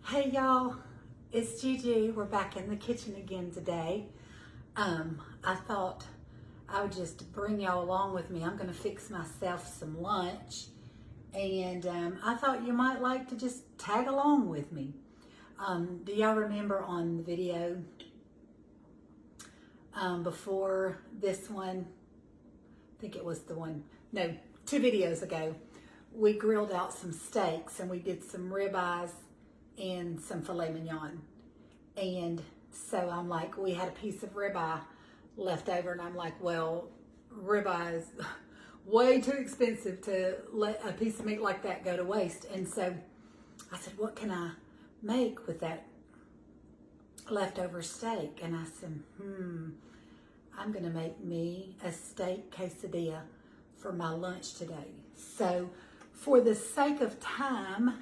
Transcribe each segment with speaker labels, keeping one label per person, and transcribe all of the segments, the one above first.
Speaker 1: Hey y'all, it's Gigi. We're back in the kitchen again today. I thought I would just bring y'all along with me. I'm gonna fix myself some lunch, and I thought you might like to just tag along with me. Do y'all remember on the video before this one? I think it was the one, no, 2 videos ago, we grilled out some steaks and we did some ribeyes and some filet mignon. And so I'm like, we had a piece of ribeye left over, and I'm like, well, ribeye is way too expensive to let a piece of meat like that go to waste. And so I said, what can I make with that leftover steak? And I said, I'm gonna make me a steak quesadilla for my lunch today. So for the sake of time,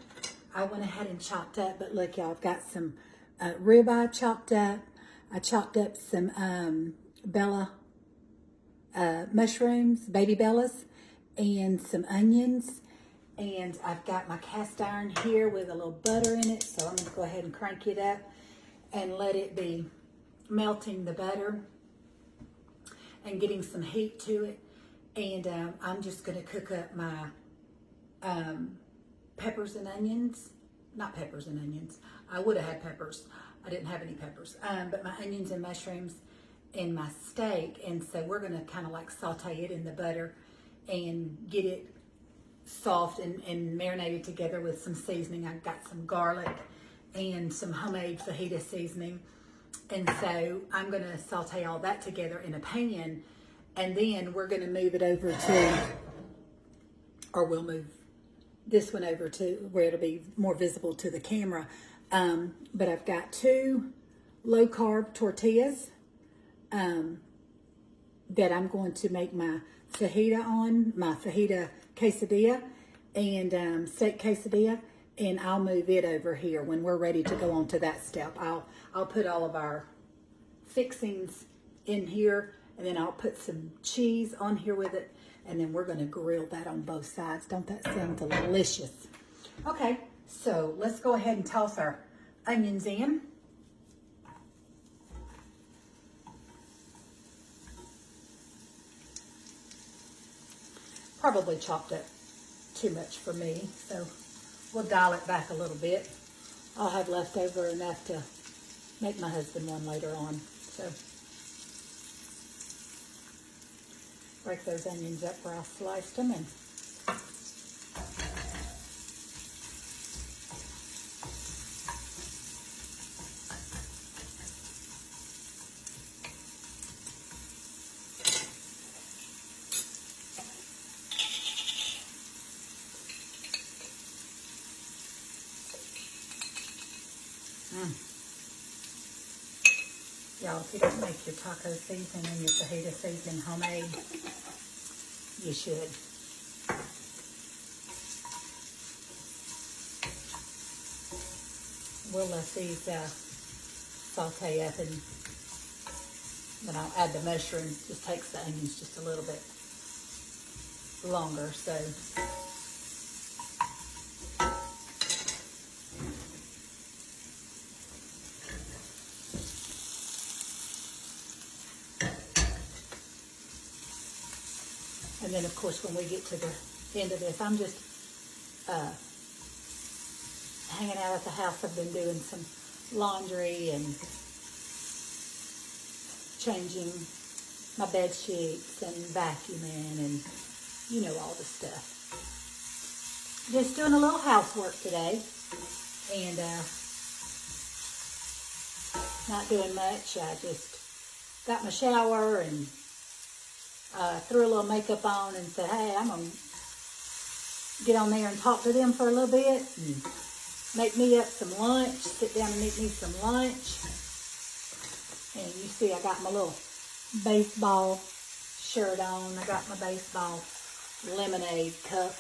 Speaker 1: I went ahead and chopped up, but look y'all, I've got some ribeye chopped up. I chopped up some bella mushrooms, baby bellas, and some onions. And I've got my cast iron here with a little butter in it. So I'm gonna go ahead and crank it up and let it be melting the butter and getting some heat to it. And I'm just gonna cook up my peppers and onions. Not peppers and onions. I would have had peppers. I didn't have any peppers. But my onions and mushrooms and my steak. And so we're gonna kind of like saute it in the butter and get it soft and marinated together with some seasoning. I've got some garlic and some homemade fajita seasoning. And so I'm gonna saute all that together in a pan, and then we're gonna move it over to, or we'll move this one over to where it'll be more visible to the camera. But I've got 2 low carb tortillas that I'm going to make my fajita quesadilla and steak quesadilla, and I'll move it over here when we're ready to go on to that step. I'll put all of our fixings in here, and then I'll put some cheese on here with it, and then we're gonna grill that on both sides. Don't that sound delicious? Okay, so let's go ahead and toss our onions in. Probably chopped up too much for me, so we'll dial it back a little bit. I'll have leftover enough to make my husband one later on. So break those onions up where I sliced them, and y'all, if you don't make your taco seasoning and your fajita seasoning homemade, you should. We'll let these saute up, and then I'll add the mushrooms. Just takes the onions just a little bit longer, so. And then, of course, when we get to the end of this, I'm just hanging out at the house. I've been doing some laundry and changing my bed sheets and vacuuming and, you know, all the stuff. Just doing a little housework today, and not doing much. I just got my shower and threw a little makeup on and said, hey, I'm going to get on there and talk to them for a little bit and make me up some lunch, sit down and make me some lunch. And you see I got my little baseball shirt on. I got my baseball lemonade cup,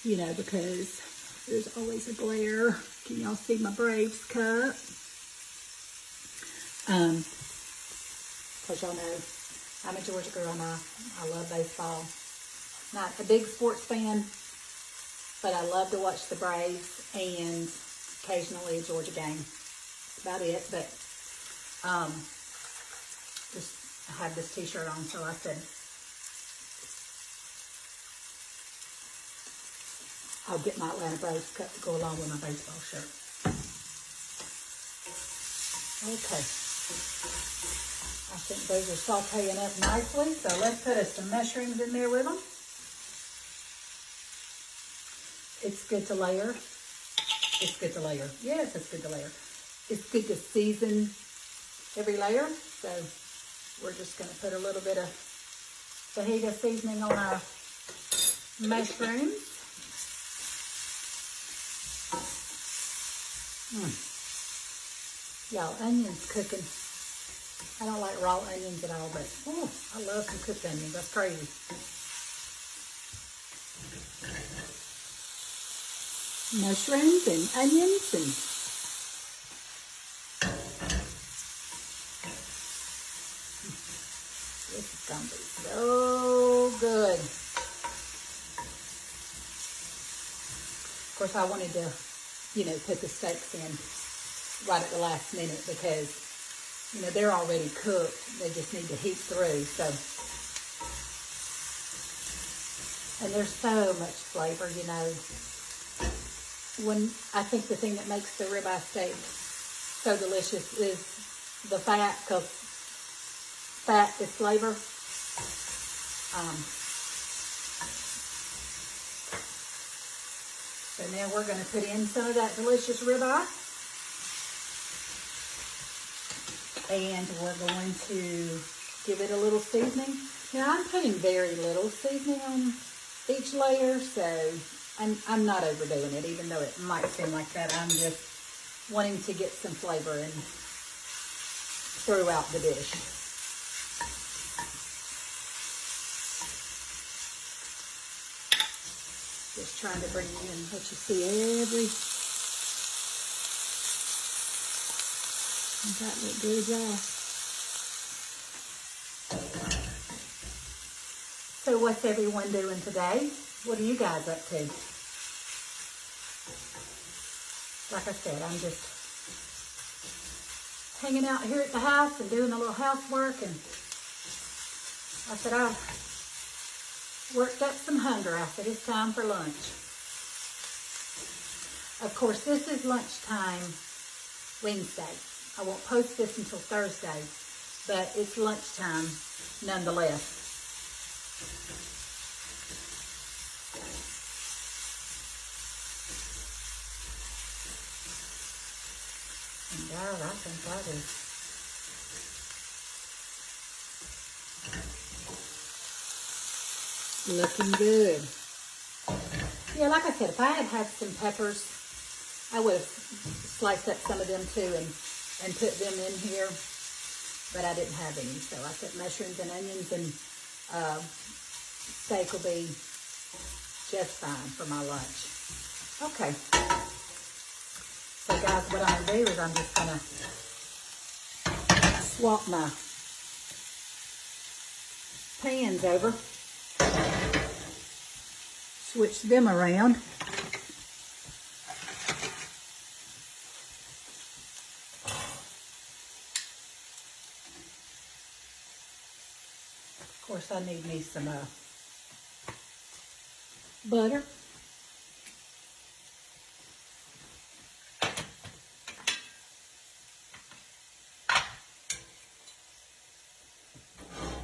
Speaker 1: you know, because there's always a glare. Can y'all see my Braves cup? Because y'all know I'm a Georgia girl, and I love baseball. Not a big sports fan, but I love to watch the Braves, and occasionally a Georgia game. That's about it. But just I have this t-shirt on, so I said I'll get my Atlanta Braves cut to go along with my baseball shirt. Okay. I think those are sauteing up nicely, so let's put some mushrooms in there with them. It's good to layer. It's good to layer. Yes, it's good to layer. It's good to season every layer, so we're just going to put a little bit of fajita seasoning on our mushrooms. Y'all, onions cooking. I don't like raw onions at all, but oh, I love some cooked onions. That's crazy. Mushrooms and onions and this is gonna be so good. Of course, I wanted to, put the steaks in right at the last minute because, they're already cooked. They just need to heat through. So, and there's so much flavor, When I think the thing that makes the ribeye steak so delicious is the fat, because fat is flavor. So now we're going to put in some of that delicious ribeye. And we're going to give it a little seasoning. Now I'm putting very little seasoning on each layer, so I'm not overdoing it, even though it might seem like that. I'm just wanting to get some flavor in throughout the dish. Just trying to bring in what you see that look good, y'all. So what's everyone doing today? What are you guys up to? Like I said, I'm just hanging out here at the house and doing a little housework, and I said I worked up some hunger. I said it's time for lunch. Of course, this is lunchtime Wednesday. I won't post this until Thursday, but it's lunchtime nonetheless. And God, I think that is looking good. Yeah, like I said, if I had had some peppers, I would have sliced up some of them too and put them in here, but I didn't have any, so I put mushrooms and onions, and steak will be just fine for my lunch. Okay. So guys, what I'm going to do is I'm just going to swap my pans over, switch them around. Of course, I need me some butter.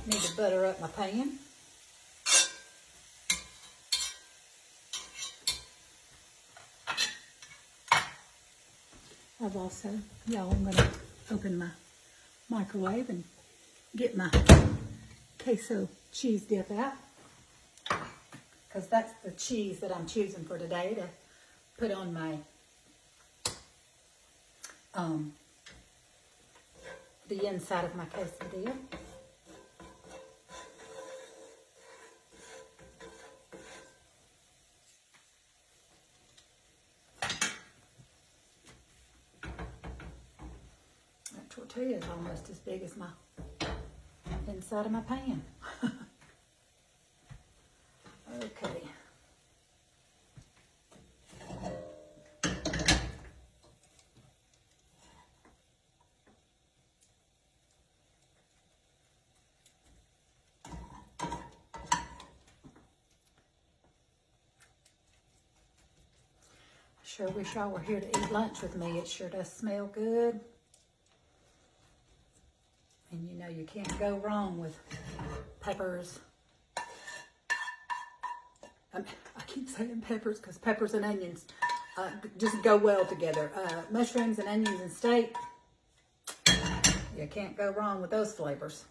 Speaker 1: Need to butter up my pan. I've also, y'all, I'm going to open my microwave and get my queso cheese dip out, because that's the cheese that I'm choosing for today to put on my the inside of my quesadilla. That tortilla is almost as big as my inside of my pan. Okay. Sure wish y'all were here to eat lunch with me. It sure does smell good. And you know you can't go wrong with peppers. I keep saying peppers because peppers and onions just go well together. Mushrooms and onions and steak. You can't go wrong with those flavors.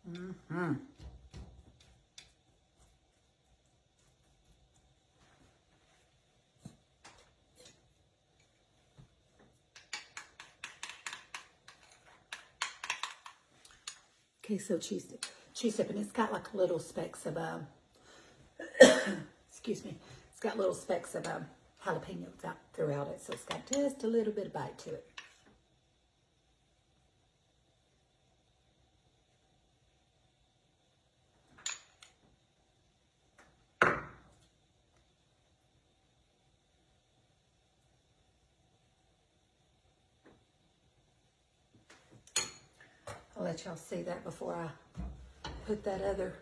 Speaker 1: Mm-hmm. Queso cheese dip, and it's got like little specks of excuse me, it's got little specks of jalapenos out throughout it, so it's got just a little bit of bite to it. I'll let y'all see that before I put that other.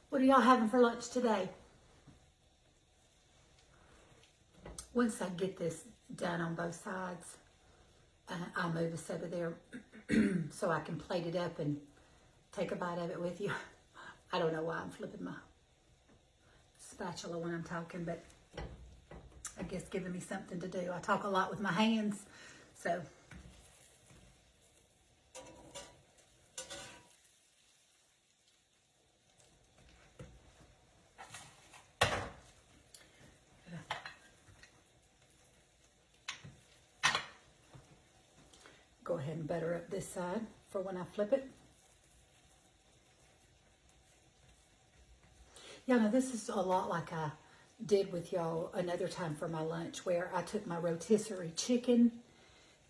Speaker 1: What are y'all having for lunch today? Once I get this done on both sides, I'll move this over there so I can plate it up and take a bite of it with you. I don't know why I'm flipping my spatula when I'm talking, but I guess giving me something to do. I talk a lot with my hands, so. Go ahead and butter up this side for when I flip it. Yeah, now this is a lot like I did with y'all another time for my lunch, where I took my rotisserie chicken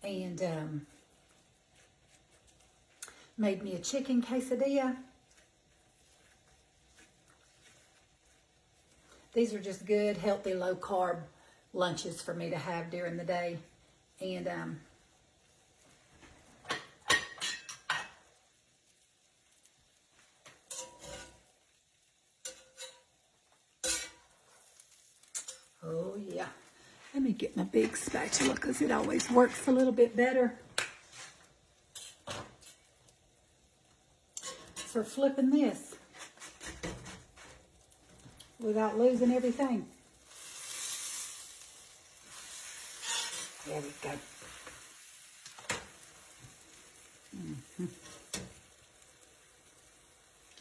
Speaker 1: and made me a chicken quesadilla. These are just good, healthy, low-carb lunches for me to have during the day. And oh yeah, let me get my big spatula because it always works a little bit better for flipping this without losing everything. There we go.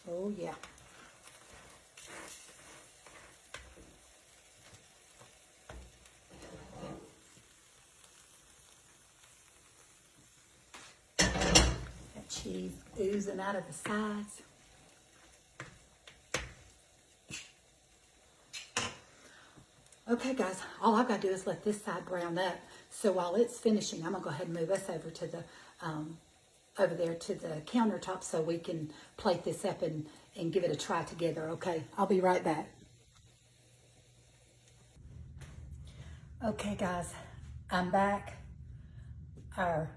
Speaker 1: Oh yeah. That cheese oozing out of the sides. Okay guys, all I've got to do is let this side brown up. So while it's finishing, I'm gonna go ahead and move us over to the over there to the countertop so we can plate this up and give it a try together. Okay, I'll be right back. Okay guys, I'm back. Our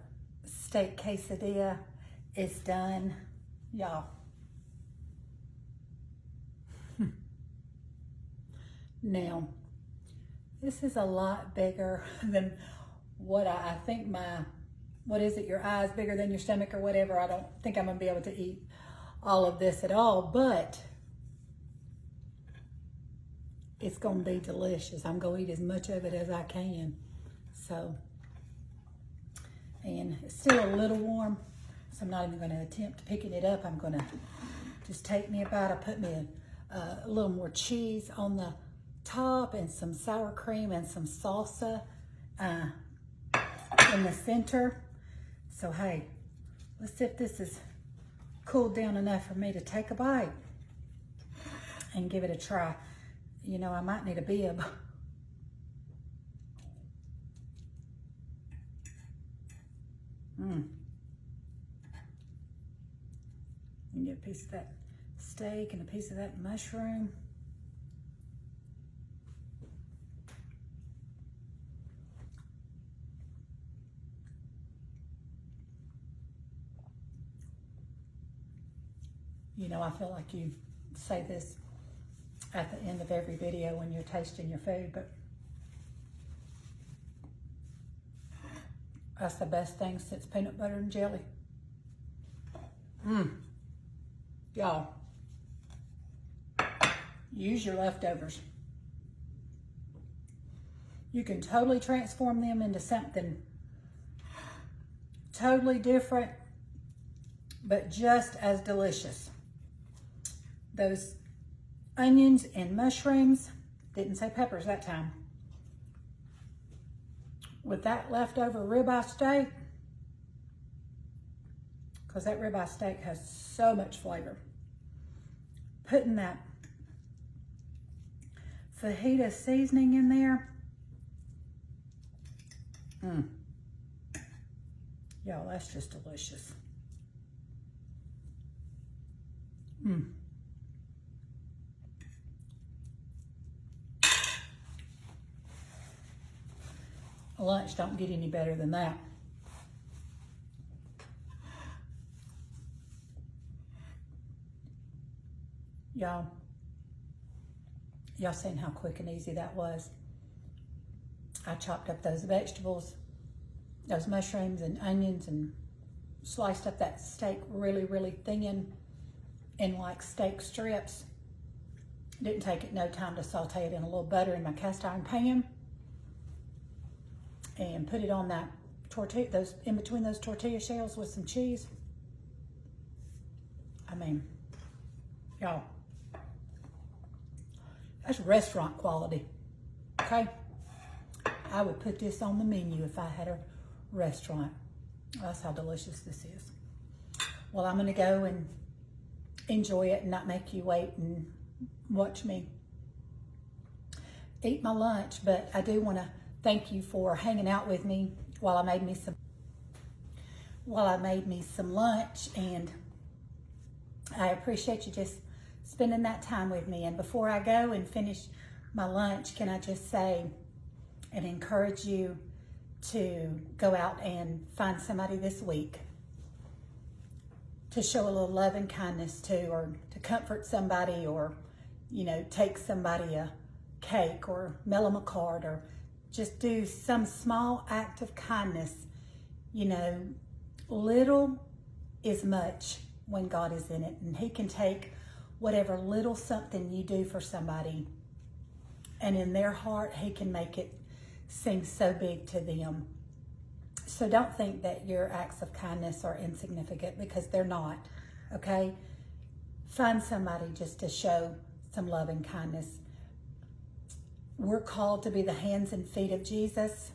Speaker 1: steak quesadilla is done, y'all. Now, this is a lot bigger than what I think my, what is it, your eye's bigger than your stomach or whatever. I don't think I'm gonna be able to eat all of this at all, but it's gonna be delicious. I'm gonna eat as much of it as I can. So, and it's still a little warm, so I'm not even gonna attempt picking it up. I'm gonna just take me about, I put me a little more cheese on the top and some sour cream and some salsa in the center. So hey, let's see if this is cooled down enough for me to take a bite. and give it a try. You know, I might need a bib. You can get a piece of that steak and a piece of that mushroom. You know, I feel like you say this at the end of every video when you're tasting your food, but that's the best thing since peanut butter and jelly. Y'all, use your leftovers. You can totally transform them into something totally different, but just as delicious. Those onions and mushrooms, didn't say peppers that time, with that leftover ribeye steak, because that ribeye steak has so much flavor. Putting that fajita seasoning in there. Y'all, that's just delicious. Lunch don't get any better than that. Y'all seen how quick and easy that was. I chopped up those vegetables, those mushrooms and onions, and sliced up that steak really, really thin in like steak strips. Didn't take it no time to saute it in a little butter in my cast iron pan and put it on that tortilla, those in between those tortilla shells with some cheese. I mean, y'all, that's restaurant quality, okay? I would put this on the menu if I had a restaurant. That's how delicious this is. Well, I'm gonna go and enjoy it and not make you wait and watch me eat my lunch, but I do wanna thank you for hanging out with me while I made me some lunch, and I appreciate you just spending that time with me. And before I go and finish my lunch, can I just say and encourage you to go out and find somebody this week to show a little love and kindness to, or to comfort somebody, or, you know, take somebody a cake or mail them a card, or just do some small act of kindness. You know, little is much when God is in it, and He can take whatever little something you do for somebody, and in their heart, He can make it seem so big to them. So don't think that your acts of kindness are insignificant, because they're not, okay? Find somebody just to show some love and kindness. We're called to be the hands and feet of Jesus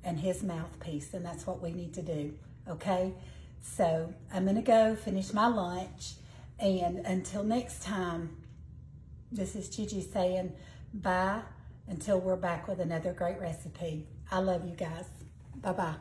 Speaker 1: and His mouthpiece, and that's what we need to do, okay? So I'm gonna go finish my lunch, and until next time, this is Gigi saying bye until we're back with another great recipe. I love you guys. Bye-bye.